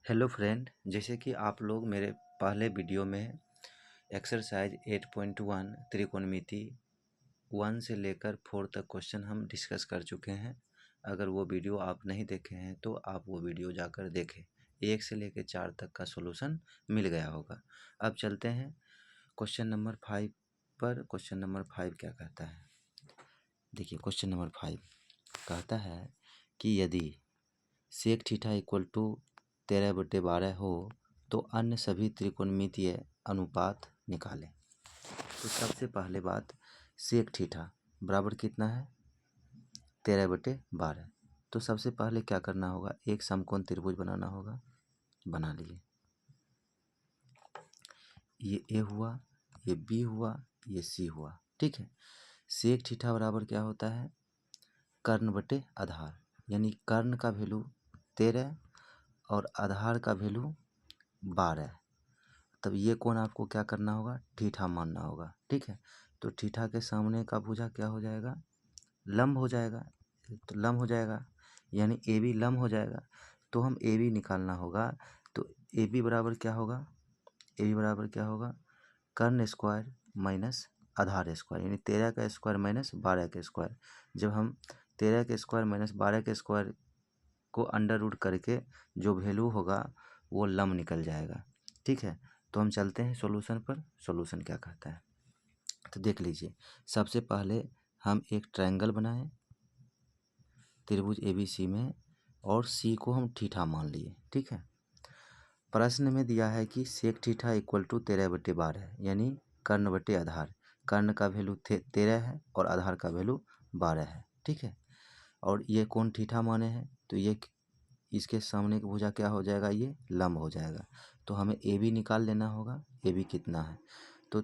Hello friend, जैसे कि आप लोग मेरे पहले वीडियो में एक्सरसाइज 8.1 त्रिकोणमिति 1 से लेकर 4 तक क्वेश्चन हम डिस्कस कर चुके हैं। अगर वो वीडियो आप नहीं देखे हैं तो आप वो वीडियो जाकर देखें। 1 से लेकर 4 तक का सॉल्यूशन मिल गया होगा। अब चलते हैं क्वेश्चन नंबर 5 पर। क्वेश्चन नंबर 5 क्या कहता है, देखिए। क्वेश्चन नंबर 5 कहता है कि यदि सेक थीटा इक्वल टू 13/12 हो तो अन्य सभी त्रिकोणमितीय अनुपात निकालें। तो सबसे पहले बात, सेक थीटा बराबर कितना है, 13/12। तो सबसे पहले क्या करना होगा, एक समकोण त्रिभुज बनाना होगा। बना लिए। ये ए हुआ, ये बी हुआ, ये सी हुआ, ठीक है। सेक थीटा बराबर क्या होता है, कर्ण बटे आधार, यानी कर्ण का वैल्यू 13 और आधार का वैल्यू 12। तब ये कोण आपको क्या करना होगा, थीटा मानना होगा, ठीक है। तो थीटा के सामने का भुजा क्या हो जाएगा, लंब हो जाएगा। तो लंब हो जाएगा यानी ए बी लंब हो जाएगा। तो हम ए बी निकालना होगा। तो ए बी बराबर क्या होगा, ए बी बराबर क्या होगा, कर्ण स्क्वायर माइनस आधार स्क्वायर, यानी 13 का स्क्वायर माइनस 12 का स्क्वायर। जब हम 13 के स्क्वायर माइनस 12 के स्क्वायर को अंडर रूट करके जो वैल्यू होगा वो लंब निकल जाएगा, ठीक है। तो हम चलते हैं सॉल्यूशन पर। सॉल्यूशन क्या कहता है, तो देख लीजिए। सबसे पहले हम एक ट्रायंगल बनाएं त्रिभुज ABC में, और सी को हम थीटा मान लिए, ठीक है। प्रश्न में दिया है कि सेक थीटा इक्वल टू 13/12, यानी कर्ण बटे आधार। कर्ण का वैल्यू 13 है और आधार का वैल्यू 12 है, ठीक है। और ये कोण थीटा माने हैं, तो ये इसके सामने की भुजा क्या हो जाएगा, ये लंब हो जाएगा। तो हमें ए बी निकाल लेना होगा। ए बी कितना है, तो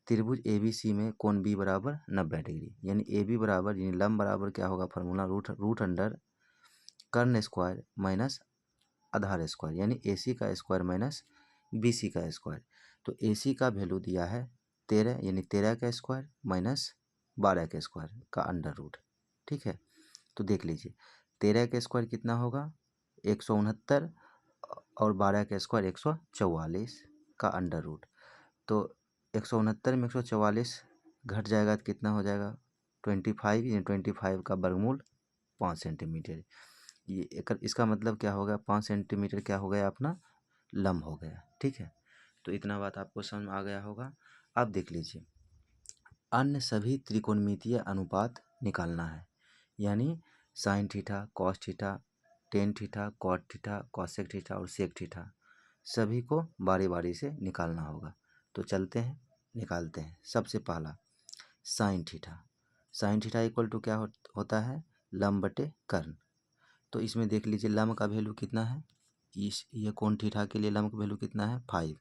त्रिभुज ABC में कोण बी बराबर 90 डिग्री, यानी ए बी बराबर, यानी लंब बराबर क्या होगा, फार्मूला रूट अंडर कर्ण स्क्वायर माइनस आधार स्क्वायर, यानी AC का स्क्वायर माइनस BC का स्क्वायर। तो AC का वैल्यू दिया है 13, यानी 13 का स्क्वायर माइनस 12 के स्क्वायर का अंडर रूट, ठीक है। तो देख लीजिए, 13 का स्क्वायर कितना होगा, 169, और 12 का स्क्वायर 144 का अंडर रूट। तो 169 में 144 घट जाएगा तो कितना हो जाएगा, 25, यानी 25 का वर्गमूल 5 सेंटीमीटर। ये इसका मतलब क्या होगा, 5 सेंटीमीटर क्या हो गया अपना, लंब हो गया, ठीक है। तो इतना बात आपको समझ में आ गया होगा। अब देख लीजिए, अन्य सभी त्रिकोणमितीय अनुपात निकालना है, यानी sine theta, cos theta, tan theta, cot theta, cosec theta और सेक थीटा, सभी को बारी बारी से निकालना होगा। तो चलते हैं, निकालते हैं। सबसे पहला sine theta. Sine theta equal to क्या होता है, लंब बटे कर्ण। तो इसमें देख लीजिए लंब का वैल्यू कितना है, ये कोण थीटा के लिए लंब का वैल्यू कितना है, 5,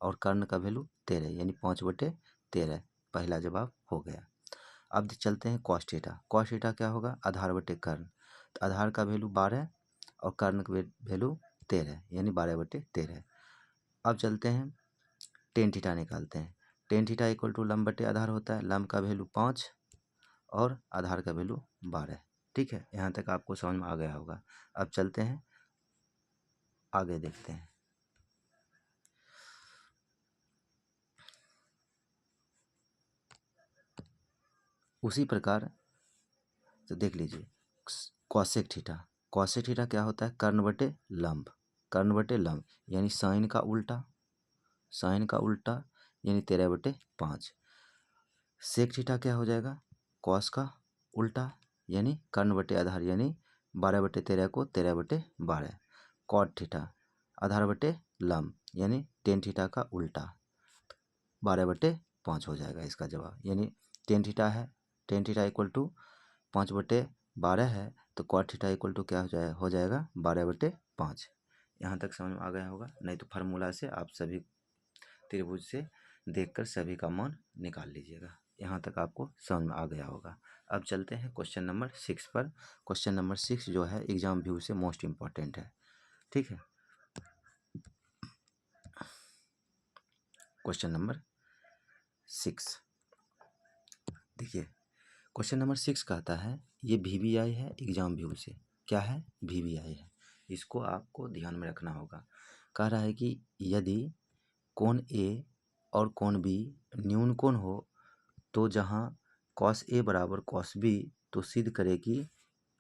और कर्ण का वैल्यू 13, यानी 5/13। पहला जवाब हो गया। अब चलते हैं कॉस थीटा। कॉस थीटा क्या होगा, आधार बटे कर्ण। तो आधार का वैल्यू 12 और कर्ण का वैल्यू 13, यानी 12/13। अब चलते हैं टेन थीटा निकालते हैं। टेन थीटा इक्वल टू लंब बटे आधार होता है। लंब का वैल्यू 5 और आधार का वैल्यू 12, ठीक है। यहाँ तक आपको समझ में आ गया होगा। अब चलते हैं आगे, देखते हैं। उसी प्रकार तो देख लीजिए कॉसेक थीटा। कॉसेक थीटा क्या होता है, कर्ण बटे लंब। कर्ण बटे लंब यानी साइन का उल्टा, साइन का उल्टा, यानी 13/5। सेक थीटा क्या हो जाएगा, कॉस का उल्टा, यानी कर्ण बटे आधार, यानी 12/13 को 13/12। कॉट थीटा आधार बटे लंब, यानी टेन थीटा का उल्टा, 12/5 हो जाएगा इसका जवाब। यानी टेन थीटा है, टेन थीटा इक्वल टू 5/12 है, तो कॉट थीटा इक्वल टू क्या हो जाएगा 12/5। यहाँ तक समझ में आ गया होगा। नहीं तो फार्मूला से आप सभी त्रिभुज से देखकर सभी का मान निकाल लीजिएगा। यहाँ तक आपको समझ में आ गया होगा। अब चलते हैं क्वेश्चन नंबर 6 पर। क्वेश्चन नंबर 6 जो है एग्जाम व्यू से मोस्ट इम्पॉर्टेंट है, ठीक है। क्वेश्चन नंबर 6 देखिए। क्वेश्चन नंबर 6 कहता है, ये VBI है एग्जाम व्यू से। क्या है, VBI है। इसको आपको ध्यान में रखना होगा। कह रहा है कि यदि कोण ए और कोण बी न्यून कोण हो तो जहाँ cos A बराबर cos B तो सिद्ध करे कि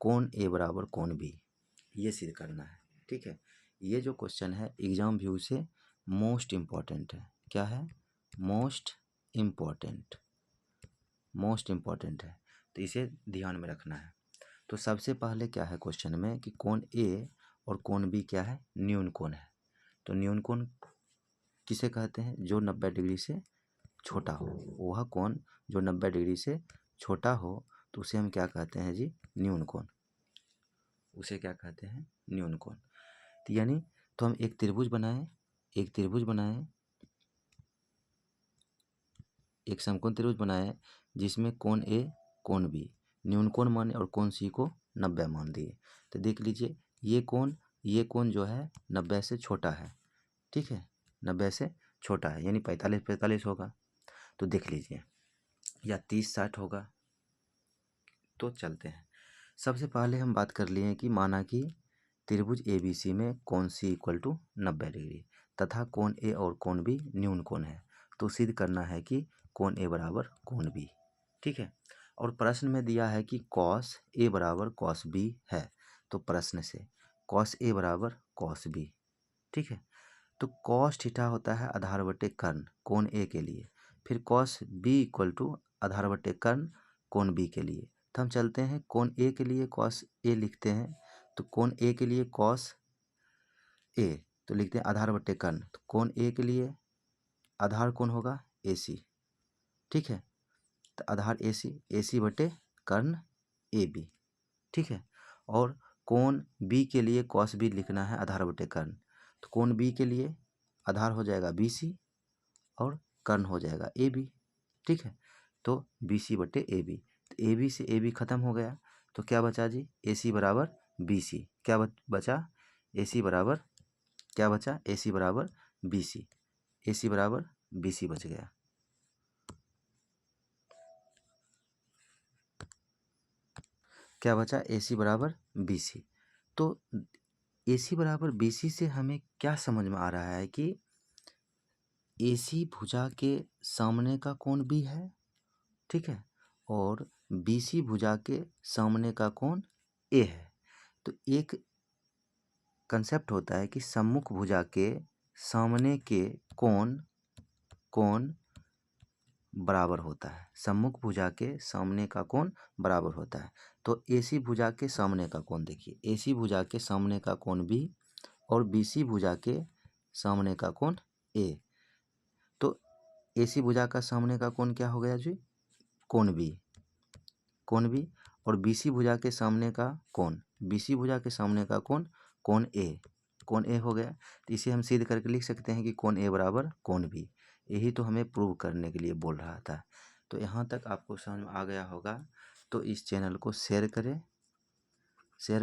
कोण A बराबर कोण B, ये सिद्ध करना है। ठीक है, ये जो क्वेश्चन है एग्जाम व्यू से मोस्ट इम्पॉर्टेंट है। क्या है? मोस्ट इम्पॉर्टेंट है, तो इसे ध्यान में रखना है। तो सबसे पहले क्या है क्वेश्चन में कि कोण A और कोण B क्या है? न्यून कोण है। तो न्यून कोण किसे कहते हैं? जो 90 डिग्री से छोटा हो। वह कोण जो 90 डिग्री से छोटा हो तो उसे हम क्या कहते हैं जी? न्यून कोण। उसे क्या कहते हैं? न्यून कोण। तो यानी तो हम एक त्रिभुज बनाएं, एक समकोण त्रिभुज बनाएं जिसमें कोण A कोण B न्यून कोण माने और कोण C को 90 मान दिए। तो देख लीजिए ये कोण जो है 90 से छोटा है। ठीक है, 90 से छोटा है यानी 45 होगा। तो देख लीजिए या 30-60 होगा। तो चलते हैं, सबसे पहले हम बात कर लिए कि माना कि त्रिभुज ABC में कोण C इक्वल टू 90 डिग्री तथा कोण A और कोण B न्यून कोण है। तो सिद्ध करना है कि कोण A बराबर कोण B। ठीक है, और प्रश्न में दिया है कि cos A बराबर cos B है। तो प्रश्न से cos A बराबर cos B। ठीक है, तो cos थीटा होता है आधार बटे कर्ण कोण A के लिए, फिर cos B इक्वल टू आधार बटे कर्ण कोण B के लिए। तो हम चलते हैं कोण A के लिए cos A लिखते हैं। तो कोण A के लिए cos A तो लिखते हैं आधार बटे कर्ण। तो कोण A के लिए आधार कौन होगा? AC। ठीक है, तो आधार AC बटे कर्ण AB। ठीक है, और कोण B के लिए cos B लिखना है आधार बटे कर्ण। तो कोण B के लिए आधार हो जाएगा BC और कर्ण हो जाएगा AB। ठीक है, तो BC बटे AB। तो AB से AB खत्म हो गया तो क्या बचा जी? AC बराबर BC। क्या बचा? AC बराबर क्या बचा? AC बराबर BC। AC बराबर BC बच गया। क्या बचा? AC बराबर BC। तो AC बराबर BC से हमें क्या समझ में आ रहा है कि AC भुजा के सामने का कोण B है। ठीक है, और BC भुजा के सामने का कोण A है। तो एक कंसेप्ट होता है कि सम्मुख भुजा के सामने के कोण बराबर होता है। सम्मुख भुजा के सामने का कोण बराबर होता है। तो AC भुजा के सामने का कोण देखिए, AC भुजा के सामने का कोण B और BC भुजा के सामने का कोण A। तो AC भुजा का सामने का कोण क्या हो गया जी? कोण B और BC भुजा के सामने का कोण, BC भुजा के सामने का कोण कोण A हो गया। तो इसे हम सिद्ध करके लिख सकते हैं कि कोण A बराबर कोण B। यही तो हमें प्रूव करने के लिए बोल रहा था। तो यहाँ तक आपको समझ में आ गया होगा। तो इस चैनल को शेयर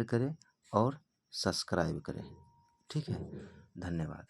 करें और सब्सक्राइब करें। ठीक है, धन्यवाद।